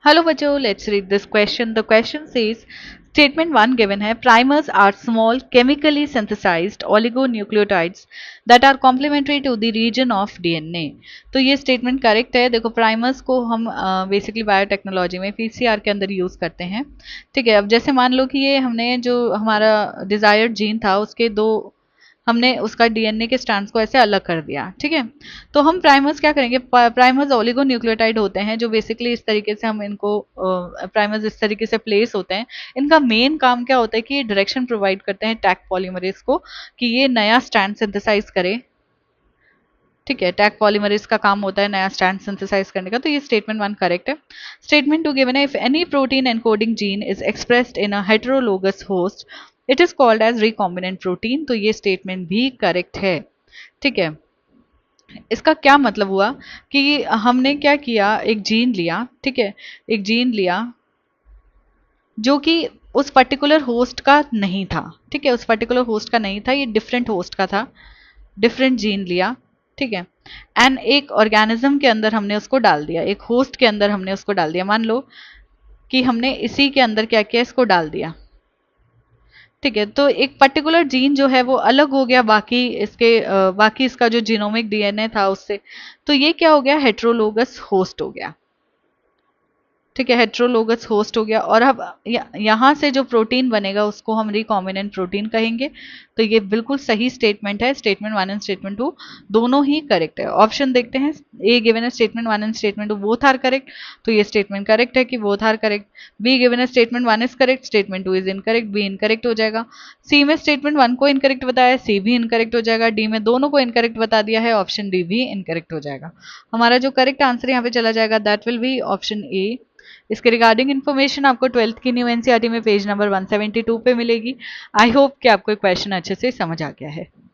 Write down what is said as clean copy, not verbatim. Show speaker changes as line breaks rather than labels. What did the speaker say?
Hello बच्चों, let's read this question. The question says statement one given है, primers are small chemically synthesized oligonucleotides that are complementary to the region of DNA. तो ये statement correct है. देखो, primers को हम basically biotechnology में PCR के अंदर यूज करते हैं. ठीक है. अब जैसे मान लो कि ये हमने जो हमारा डिजायर्ड जीन था उसके दो हमने उसका डीएनए के स्ट्रैंड्स को ऐसे अलग कर दिया. ठीक है. तो हम प्राइमर्स क्या करेंगे, प्राइमर्स ओलिगोन्यूक्लियोटाइड होते हैं जो बेसिकली इस तरीके से हम इनको प्राइमर्स इस तरीके से प्लेस होते हैं. इनका मेन काम क्या होता है कि ये डायरेक्शन प्रोवाइड करते हैं टैग पॉलीमरेज को कि ये नया स्ट्रैंड सिंथेसाइज करे. ठीक है. टैग पॉलीमरेज का काम होता है नया स्ट्रैंड सिंथेसाइज करने का. तो ये स्टेटमेंट वन करेक्ट है. स्टेटमेंट टू गिवन है, if any protein encoding gene is expressed in a heterologous host it is called as recombinant protein. तो ये स्टेटमेंट भी करेक्ट है. ठीक है. इसका क्या मतलब हुआ कि हमने क्या किया, एक जीन लिया. ठीक है. एक जीन लिया जो कि उस पर्टिकुलर होस्ट का नहीं था. ठीक है. उस पर्टिकुलर होस्ट का नहीं था, ये डिफरेंट होस्ट का था. डिफरेंट जीन लिया. ठीक है. एंड एक ऑर्गेनिज्म के अंदर हमने उसको डाल दिया, एक होस्ट के अंदर हमने उसको डाल दिया. मान लो कि हमने इसी के अंदर क्या किया, इसको डाल दिया. ठीक है. तो एक पर्टिकुलर जीन जो है वो अलग हो गया बाकी इसके बाकी इसका जो जीनोमिक डीएनए था उससे. तो ये क्या हो गया, हेट्रोलोगस होस्ट हो गया. ठीक है. हेट्रोलोगस होस्ट हो गया. और अब यहाँ से जो प्रोटीन बनेगा उसको हम रिकॉम्बिनेंट प्रोटीन कहेंगे. तो ये बिल्कुल सही स्टेटमेंट है. Statement one and statement two दोनों ही करेक्ट है. ऑप्शन देखते हैं. ए गिवन है statement one and statement two both are correct. तो ये स्टेटमेंट करेक्ट है कि both are correct. B given है statement one is correct, statement two is incorrect, B incorrect हो जाएगा. सी में स्टेटमेंट वन को इनकरेक्ट बताया, सी भी इनकरेक्ट हो जाएगा. डी में दोनों को इनकरेक्ट बता दिया है, ऑप्शन डी भी इनकरेक्ट हो जाएगा. हमारा जो करेक्ट आंसर यहाँ पे चला जाएगा that will be option A. इसके रिगार्डिंग इन्फॉर्मेशन आपको 12th की न्यू एनसीईआरटी में पेज नंबर 172 पे मिलेगी. आई होप कि आपको क्वेश्चन अच्छे से समझ आ गया है.